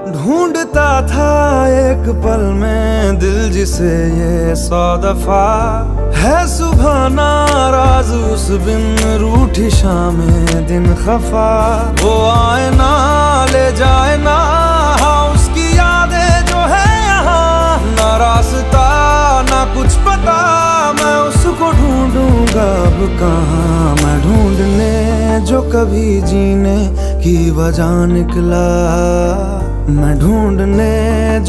ढूंढता था एक पल में दिल जिसे ये 100 दफा है सुबह नाराज उस बिन रूठी शामें दिन खफा। वो आए ना ले जाए ना हाँ उसकी यादें जो है यहाँ, ना रास्ता ना कुछ पता मैं उसको ढूंढूंगा अब कहाँ। मैं ढूंढने जो कभी जीने की वजह निकला, मैं ढूंढने जो